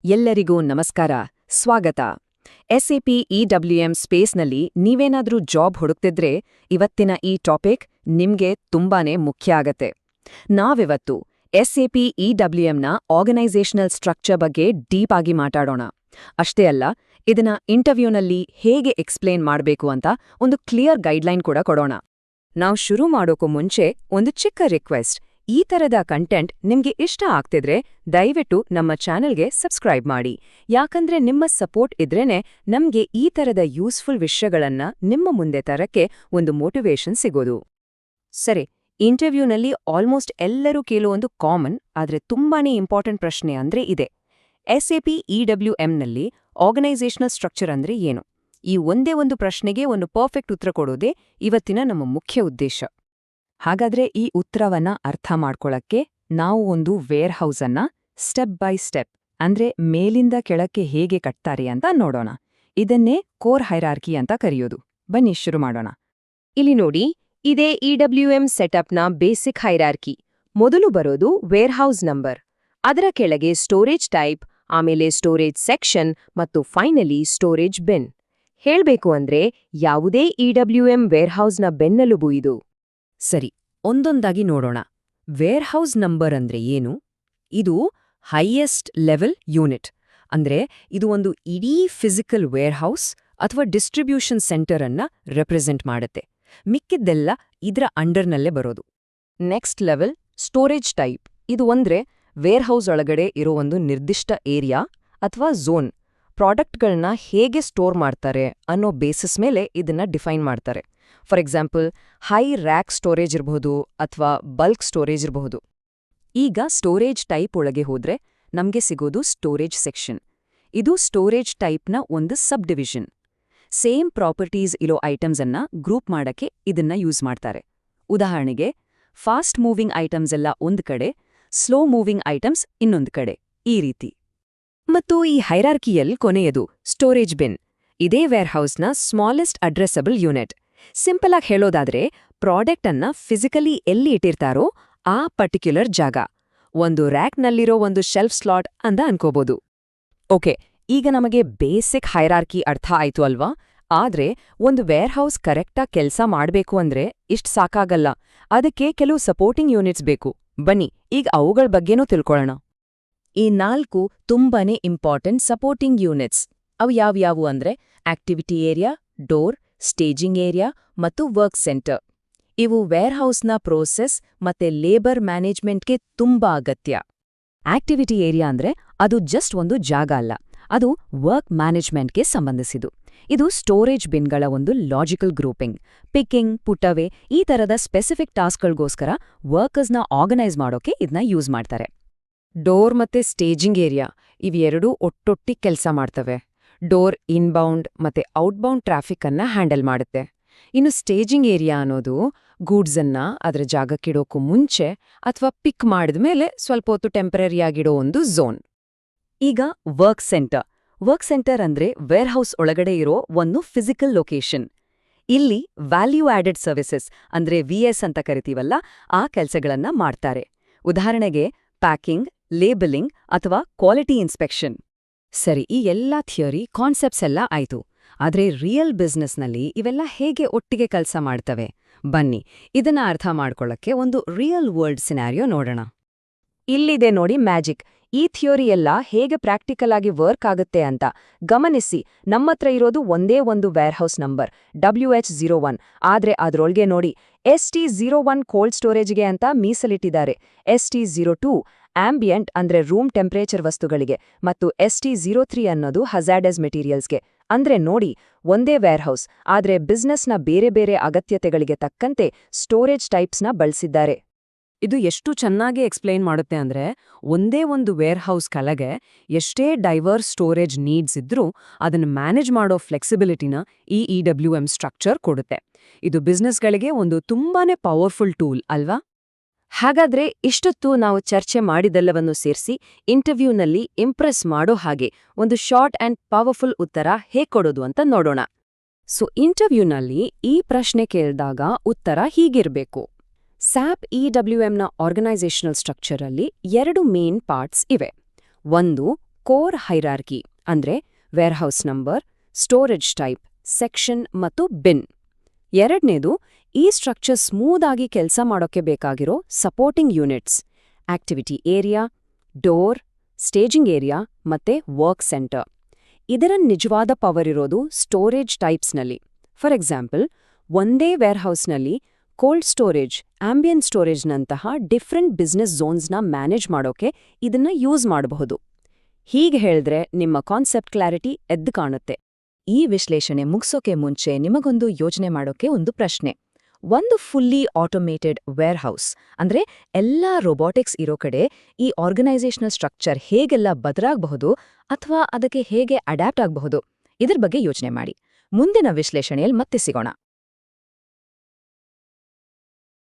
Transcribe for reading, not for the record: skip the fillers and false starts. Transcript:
ಎಲ್ಲರಿಗೂ ನಮಸ್ಕಾರ, ಸ್ವಾಗತ. SAP EWM ಸ್ಪೇಸ್ನಲ್ಲಿ ನೀವೇನಾದ್ರೂ ಜಾಬ್ ಹುಡುಕ್ತಿದ್ರೆ ಇವತ್ತಿನ ಈ ಟಾಪಿಕ್ ನಿಮ್ಗೆ ತುಂಬಾನೇ ಮುಖ್ಯ ಆಗತ್ತೆ. ನಾವಿವತ್ತು SAP EWMನ ಆರ್ಗನೈಸೇಷನಲ್ ಸ್ಟ್ರಕ್ಚರ್ ಬಗ್ಗೆ ಡೀಪ್ ಆಗಿ ಮಾತಾಡೋಣ. ಅಷ್ಟೇ ಅಲ್ಲ, ಇದನ್ನ ಇಂಟರ್ವ್ಯೂನಲ್ಲಿ ಹೇಗೆ ಎಕ್ಸ್ಪ್ಲೇನ್ ಮಾಡಬೇಕು ಅಂತ ಒಂದು ಕ್ಲಿಯರ್ ಗೈಡ್ಲೈನ್ ಕೂಡ ಕೊಡೋಣ. ನಾವು ಶುರು ಮಾಡೋಕ್ಕೂ ಮುಂಚೆ ಒಂದು ಚಿಕ್ಕ ರಿಕ್ವೆಸ್ಟ್. ಈ ಥರದ ಕಂಟೆಂಟ್ ನಿಮ್ಗೆ ಇಷ್ಟ ಆಗ್ತಿದ್ರೆ ದಯವಿಟ್ಟು ನಮ್ಮ ಚಾನೆಲ್ಗೆ ಸಬ್ಸ್ಕ್ರೈಬ್ ಮಾಡಿ. ಯಾಕಂದ್ರೆ ನಿಮ್ಮ ಸಪೋರ್ಟ್ ಇದ್ರೇನೆ ನಮ್ಗೆ ಈ ಥರದ ಯೂಸ್ಫುಲ್ ವಿಷಯಗಳನ್ನ ನಿಮ್ಮ ಮುಂದೆ ತರಕ್ಕೆ ಒಂದು ಮೋಟಿವೇಶನ್ ಸಿಗೋದು. ಸರಿ, ಇಂಟರ್ವ್ಯೂನಲ್ಲಿ ಆಲ್ಮೋಸ್ಟ್ ಎಲ್ಲರೂ ಕೇಳೋ ಒಂದು ಕಾಮನ್ ಆದ್ರೆ ತುಂಬಾನೇ ಇಂಪಾರ್ಟೆಂಟ್ ಪ್ರಶ್ನೆ ಅಂದ್ರೆ ಇದೆ: SAP EWMನಲ್ಲಿ ಆರ್ಗನೈಸೇಷನಲ್ ಸ್ಟ್ರಕ್ಚರ್ ಅಂದ್ರೆ ಏನು? ಈ ಒಂದೇ ಒಂದು ಪ್ರಶ್ನೆಗೆ ಒಂದು ಪರ್ಫೆಕ್ಟ್ ಉತ್ತರ ಕೊಡೋದೇ ಇವತ್ತಿನ ನಮ್ಮ ಮುಖ್ಯ ಉದ್ದೇಶ. ಹಾಗಾದ್ರೆ ಈ ಉತ್ತರವನ್ನ ಅರ್ಥ ಮಾಡ್ಕೊಳಕ್ಕೆ ನಾವು ಒಂದು ವೇರ್ ಹೌಸನ್ನ ಸ್ಟೆಪ್ ಬೈ ಸ್ಟೆಪ್ ಅಂದ್ರೆ ಮೇಲಿಂದ ಕೆಳಕ್ಕೆ ಹೇಗೆ ಕಟ್ತಾರೆ ಅಂತ ನೋಡೋಣ. ಇದನ್ನೇ ಕೋರ್ ಹೈರಾರ್ಕಿ ಅಂತ ಕರೆಯೋದು. ಬನ್ನಿ ಶುರು ಮಾಡೋಣ. ಇಲ್ಲಿ ನೋಡಿ, ಇದೇ EWM ಸೆಟಪ್ನ ಬೇಸಿಕ್ ಹೈರಾರ್ಕಿ. ಮೊದಲು ಬರೋದು ವೇರ್ಹೌಸ್ ನಂಬರ್, ಅದರ ಕೆಳಗೆ ಸ್ಟೋರೇಜ್ ಟೈಪ್, ಆಮೇಲೆ ಸ್ಟೋರೇಜ್ ಸೆಕ್ಷನ್ ಮತ್ತು ಫೈನಲಿ ಸ್ಟೋರೇಜ್ ಬಿನ್. ಹೇಳ್ಬೇಕು ಅಂದ್ರೆ ಯಾವುದೇ EWM ವೇರ್ಹೌಸ್ನ ಬೆನ್ನೆಲುಬು ಇದು. ಸರಿ, ಒಂದೊಂದಾಗಿ ನೋಡೋಣ. ವೇರ್ಹೌಸ್ ನಂಬರ್ ಅಂದ್ರೆ ಏನು? ಇದು ಹೈಯೆಸ್ಟ್ ಲೆವೆಲ್ ಯೂನಿಟ್. ಅಂದ್ರೆ ಇದು ಒಂದು ಇಡೀ ಫಿಸಿಕಲ್ ವೇರ್ಹೌಸ್ ಅಥವಾ ಡಿಸ್ಟ್ರಿಬ್ಯೂಷನ್ ಸೆಂಟರ್ ಅನ್ನ ರೆಪ್ರೆಸೆಂಟ್ ಮಾಡುತ್ತೆ. ಮಿಕ್ಕಿದ್ದೆಲ್ಲ ಇದ್ರ ಅಂಡರ್ನಲ್ಲೇ ಬರೋದು. Next level storage type. ಇದು ಅಂದ್ರೆ ವೇರ್ಹೌಸ್ ಒಳಗಡೆ ಇರೋ ಒಂದು ನಿರ್ದಿಷ್ಟ ಏರಿಯಾ ಅಥವಾ ಝೋನ್. ಪ್ರಾಡಕ್ಟ್ಗಳನ್ನ ಹೇಗೆ ಸ್ಟೋರ್ ಮಾಡ್ತಾರೆ ಅನ್ನೋ ಬೇಸಿಸ್ ಮೇಲೆ ಇದನ್ನ ಡಿಫೈನ್ ಮಾಡ್ತಾರೆ. For example, high rack storage ಇರಬಹುದು ಅಥವಾ ಬಲ್ಕ್ ಸ್ಟೋರೇಜ್ ಇರಬಹುದು. ಈಗ ಸ್ಟೋರೇಜ್ ಟೈಪ್ ಒಳಗೆ ಹೋದ್ರೆ ನಮ್ಗೆ ಸಿಗೋದು ಸ್ಟೋರೇಜ್ ಸೆಕ್ಷನ್. ಇದು ಸ್ಟೋರೇಜ್ ಟೈಪ್ನ ಒಂದು ಸಬ್ ಡಿವಿಷನ್. ಸೇಮ್ ಪ್ರಾಪರ್ಟೀಸ್ ಇರೋ ಐಟಮ್ಸ್ ಅನ್ನ ಗ್ರೂಪ್ ಮಾಡಕ್ಕೆ ಇದನ್ನ ಯೂಸ್ ಮಾಡ್ತಾರೆ. ಉದಾಹರಣೆಗೆ, ಫಾಸ್ಟ್ ಮೂವಿಂಗ್ ಐಟಮ್ಸ್ ಎಲ್ಲ ಒಂದ್ ಕಡೆ, ಸ್ಲೋ ಮೂವಿಂಗ್ ಐಟಮ್ಸ್ ಇನ್ನೊಂದು ಕಡೆ, ಈ ರೀತಿ. ಮತ್ತು ಈ ಹೈರಾರ್ಕಿಯಲ್ ಕೊನೆಯದು ಸ್ಟೋರೇಜ್ ಬಿನ್. ಇದೇ ವೇರ್ಹೌಸ್ನ ಸ್ಮಾಲೆಸ್ಟ್ ಅಡ್ರೆಸಬಲ್ ಯೂನಿಟ್. ಸಿಂಪಲ್ ಆಗಿ ಹೇಳೋದಾದ್ರೆ, ಪ್ರಾಡಕ್ಟ್ ಅನ್ನ ಫಿಸಿಕಲಿ ಎಲ್ಲಿ ಇಟ್ಟಿರ್ತಾರೋ ಆ ಪರ್ಟಿಕ್ಯುಲರ್ ಜಾಗ. ಒಂದು ರ್ಯಾಕ್ನಲ್ಲಿರೋ ಒಂದು ಶೆಲ್ಫ್ ಸ್ಲಾಟ್ ಅಂತ ಅನ್ಕೋಬಹುದು. ಓಕೆ, ಈಗ ನಮಗೆ ಬೇಸಿಕ್ ಹೈರಾರ್ಕಿ ಅರ್ಥ ಆಯ್ತು ಅಲ್ವಾ? ಆದ್ರೆ ಒಂದು ವೇರ್ಹೌಸ್ ಕರೆಕ್ಟಾಗಿ ಕೆಲಸ ಮಾಡ್ಬೇಕು ಅಂದ್ರೆ ಇಷ್ಟ್ ಸಾಕಾಗಲ್ಲ. ಅದಕ್ಕೆ ಕೆಲವು ಸಪೋರ್ಟಿಂಗ್ ಯೂನಿಟ್ಸ್ ಬೇಕು. ಬನ್ನಿ ಈಗ ಅವುಗಳ ಬಗ್ಗೆನೂ ತಿಳ್ಕೊಳ್ಳೋಣ. ಈ 4 ತುಂಬಾನೇ ಇಂಪಾರ್ಟೆಂಟ್ ಸಪೋರ್ಟಿಂಗ್ ಯೂನಿಟ್ಸ್. ಅವು ಯಾವ್ಯಾವು ಅಂದ್ರೆ activity area, door, staging area ಮತ್ತು ವರ್ಕ್ ಸೆಂಟರ್. ಇವು ವೇರ್ಹೌಸ್ನ ಪ್ರೋಸೆಸ್ ಮತ್ತೆ ಲೇಬರ್ ಮ್ಯಾನೇಜ್ಮೆಂಟ್ಗೆ ತುಂಬಾ ಅಗತ್ಯ. ಆಕ್ಟಿವಿಟಿ ಏರಿಯಾ ಅಂದ್ರೆ ಅದು ಜಸ್ಟ್ ಒಂದು ಜಾಗ ಅಲ್ಲ, ಅದು ವರ್ಕ್ ಮ್ಯಾನೇಜ್ಮೆಂಟ್ಗೆ ಸಂಬಂಧಿಸಿದು. ಇದು ಸ್ಟೋರೇಜ್ ಬಿನ್ಗಳ ಒಂದು ಲಾಜಿಕಲ್ ಗ್ರೂಪಿಂಗ್. ಪಿಕ್ಕಿಂಗ್, ಪುಟವೆ, ಈ ತರದ ಸ್ಪೆಸಿಫಿಕ್ ಟಾಸ್ಕ್ಗಳಿಗೋಸ್ಕರ ವರ್ಕರ್ಸ್ನ ಆರ್ಗನೈಸ್ ಮಾಡೋಕೆ ಇದನ್ನ ಯೂಸ್ ಮಾಡ್ತಾರೆ. ಡೋರ್ ಮತ್ತೆ ಸ್ಟೇಜಿಂಗ್ ಏರಿಯಾ ಇವೆರಡೂ ಒಟ್ಟೊಟ್ಟಿ ಕೆಲಸ ಮಾಡ್ತವೆ. ಡೋರ್ ಇನ್ಬೌಂಡ್ ಮತ್ತೆ ಔಟ್ಬೌಂಡ್ ಟ್ರಾಫಿಕ್ ಅನ್ನ ಹ್ಯಾಂಡಲ್ ಮಾಡುತ್ತೆ. ಇನ್ನು ಸ್ಟೇಜಿಂಗ್ ಏರಿಯಾ ಅನ್ನೋದು ಗೂಡ್ಸ್ ಅನ್ನ ಅದರ ಜಾಗಕ್ಕಿಡೋಕ್ಕೂ ಮುಂಚೆ ಅಥವಾ ಪಿಕ್ ಮಾಡಿದ್ಮೇಲೆ ಸ್ವಲ್ಪ ಹೊತ್ತು ಟೆಂಪರರಿಯಾಗಿಡೋ ಒಂದು ಝೋನ್. ಈಗ ವರ್ಕ್ ಸೆಂಟರ್. ವರ್ಕ್ ಸೆಂಟರ್ ಅಂದ್ರೆ ವೇರ್ಹೌಸ್ ಒಳಗಡೆ ಇರೋ ಒಂದು ಫಿಸಿಕಲ್ ಲೊಕೇಶನ್. ಇಲ್ಲಿ ವ್ಯಾಲ್ಯೂ ಆಡೆಡ್ ಸರ್ವಿಸಸ್ ಅಂದ್ರೆ VS ಅಂತ ಕರಿತೀವಲ್ಲ, ಆ ಕೆಲಸಗಳನ್ನ ಮಾಡ್ತಾರೆ. ಉದಾಹರಣೆಗೆ ಪ್ಯಾಕಿಂಗ್, ಲೇಬಲಿಂಗ್ ಅಥವಾ ಕ್ವಾಲಿಟಿ ಇನ್ಸ್ಪೆಕ್ಷನ್. ಸರಿ, ಈ ಎಲ್ಲಾ ಥಿಯರಿ ಕಾನ್ಸೆಪ್ಟ್ಸ್ ಎಲ್ಲ ಆಯ್ತು. ಆದ್ರೆ ರಿಯಲ್ ಬಿಸ್ನೆಸ್ನಲ್ಲಿ ಇವೆಲ್ಲ ಹೇಗೆ ಒಟ್ಟಿಗೆ ಕೆಲಸ ಮಾಡ್ತವೆ? ಬನ್ನಿ ಇದನ್ನ ಅರ್ಥ ಮಾಡ್ಕೊಳ್ಳಕ್ಕೆ ಒಂದು ರಿಯಲ್ ವರ್ಲ್ಡ್ ಸಿನಾರಿಯೋ ನೋಡೋಣ. ಇಲ್ಲಿದೆ ನೋಡಿ ಮ್ಯಾಜಿಕ್. ಈ ಥಿಯರಿ ಎಲ್ಲ ಹೇಗೆ ಪ್ರಾಕ್ಟಿಕಲ್ ಆಗಿ ವರ್ಕ್ ಆಗುತ್ತೆ ಅಂತ ಗಮನಿಸಿ. ನಮ್ಮತ್ರ ಇರೋದು ಒಂದೇ ಒಂದು ವೇರ್ಹೌಸ್ ನಂಬರ್ WH01. ಆದ್ರೆ ಅದ್ರೊಳಗೆ ನೋಡಿ, ST01 ಕೋಲ್ಡ್ ಸ್ಟೋರೇಜ್ಗೆ ಅಂತ ಮೀಸಲಿಟ್ಟಿದ್ದಾರೆ, ST02 ಆಂಬಿಯಂಟ್ ಅಂದ್ರೆ ರೂಮ್ ಟೆಂಪರೇಚರ್ ವಸ್ತುಗಳಿಗೆ, ಮತ್ತು ST03 ಅನ್ನೋದು ಹಜಾರ್ಡಸ್ ಮೆಟೀರಿಯಲ್ಸ್ಗೆ. ಅಂದ್ರೆ ನೋಡಿ, ಒಂದೇ ವೇರ್ಹೌಸ್, ಆದ್ರೆ ಬಿಸ್ನೆಸ್ನ ಬೇರೆ ಬೇರೆ ಅಗತ್ಯತೆಗಳಿಗೆ ತಕ್ಕಂತೆ ಸ್ಟೋರೇಜ್ ಟೈಪ್ಸ್ನ ಬಳಸಿದ್ದಾರೆ. ಇದು ಎಷ್ಟು ಚೆನ್ನಾಗಿ ಎಕ್ಸ್ಪ್ಲೇನ್ ಮಾಡುತ್ತೆ ಅಂದ್ರೆ, ಒಂದೇ ಒಂದು ವೇರ್ಹೌಸ್ ಕೆಳಗೆ ಎಷ್ಟೇ ಡೈವರ್ಸ್ ಸ್ಟೋರೇಜ್ ನೀಡ್ಸ್ ಇದ್ರೂ ಅದನ್ನು ಮ್ಯಾನೇಜ್ ಮಾಡೋ ಫ್ಲೆಕ್ಸಿಬಿಲಿಟಿನ ಈ EWM ಸ್ಟ್ರಕ್ಚರ್ ಕೊಡುತ್ತೆ. ಇದು ಬಿಸ್ನೆಸ್ಗಳಿಗೆ ಒಂದು ತುಂಬಾನೇ ಪವರ್ಫುಲ್ ಟೂಲ್ ಅಲ್ವಾ? ಹಾಗಾದ್ರೆ ಇಷ್ಟೊತ್ತು ನಾವು ಚರ್ಚೆ ಮಾಡಿದೆಲ್ಲವನ್ನು ಸೇರಿಸಿ ಇಂಟರ್ವ್ಯೂನಲ್ಲಿ ಇಂಪ್ರೆಸ್ ಮಾಡೋ ಹಾಗೆ ಒಂದು ಶಾರ್ಟ್ ಅಂಡ್ ಪವರ್ಫುಲ್ ಉತ್ತರ ಹೇಗೆ ಕೊಡೋದು ಅಂತ ನೋಡೋಣ. ಸೊ ಇಂಟರ್ವ್ಯೂನಲ್ಲಿ ಈ ಪ್ರಶ್ನೆ ಕೇಳಿದಾಗ ಉತ್ತರ ಹೀಗಿರ್ಬೇಕು: SAP EWMನ ಆರ್ಗನೈಸೇಷನಲ್ ಸ್ಟ್ರಕ್ಚರಲ್ಲಿ 2 ಮೇನ್ ಪಾರ್ಟ್ಸ್ ಇವೆ. ಒಂದು ಕೋರ್ ಹೈರಾರ್ಕಿ ಅಂದ್ರೆ warehouse number, storage type, section ಮತ್ತು ಬಿನ್. ಎರಡನೇದು, ಈ ಸ್ಟ್ರಕ್ಚರ್ ಸ್ಮೂತ್ ಆಗಿ ಕೆಲಸ ಮಾಡೋಕೆ ಬೇಕಾಗಿರೋ supporting units, activity area, door, staging area ಮತ್ತೆ ವರ್ಕ್ ಸೆಂಟರ್. ಇದರ ನಿಜವಾದ ಪವರ್ ಇರೋದು ಸ್ಟೋರೇಜ್ ಟೈಪ್ಸ್ನಲ್ಲಿ. ಫಾರ್ ಎಕ್ಸಾಂಪಲ್, ಒಂದೇ ವೇರ್ಹೌಸ್ನಲ್ಲಿ ಕೋಲ್ಡ್ ಸ್ಟೋರೇಜ್, ಆಂಬಿಯಂಟ್ ಸ್ಟೋರೇಜ್ನಂತಹ ಡಿಫ್ರೆಂಟ್ ಬಿಸ್ನೆಸ್ ಝೋನ್ಸ್ನ ಮ್ಯಾನೇಜ್ ಮಾಡೋಕೆ ಇದನ್ನ ಯೂಸ್ ಮಾಡಬಹುದು. ಹೀಗೆ ಹೇಳಿದ್ರೆ ನಿಮ್ಮ ಕಾನ್ಸೆಪ್ಟ್ ಕ್ಲಾರಿಟಿ ಎದ್ದು ಕಾಣುತ್ತೆ. ಈ ವಿಶ್ಲೇಷಣೆ ಮುಗ್ಸೋಕೆ ಮುಂಚೆ ನಿಮಗೊಂದು ಯೋಚನೆ ಮಾಡೋಕೆ ಒಂದು ಪ್ರಶ್ನೆ. ಒಂದು ಫುಲ್ಲಿ ಆಟೋಮೇಟೆಡ್ ವೇರ್ಹೌಸ್ ಅಂದ್ರೆ ಎಲ್ಲಾ ರೋಬೋಟಿಕ್ಸ್ ಇರೋ ಕಡೆ ಈ ಆರ್ಗನೈಸೇಷನಲ್ ಸ್ಟ್ರಕ್ಚರ್ ಹೇಗೆಲ್ಲ ಬದಲಾಗಬಹುದು ಅಥವಾ ಅದಕ್ಕೆ ಹೇಗೆ ಅಡ್ಯಾಪ್ಟ್ ಆಗಬಹುದು, ಇದ್ರ ಬಗ್ಗೆ ಯೋಚನೆ ಮಾಡಿ. ಮುಂದಿನ ವಿಶ್ಲೇಷಣೆಯಲ್ಲಿ ಮತ್ತೆ ಸಿಗೋಣ.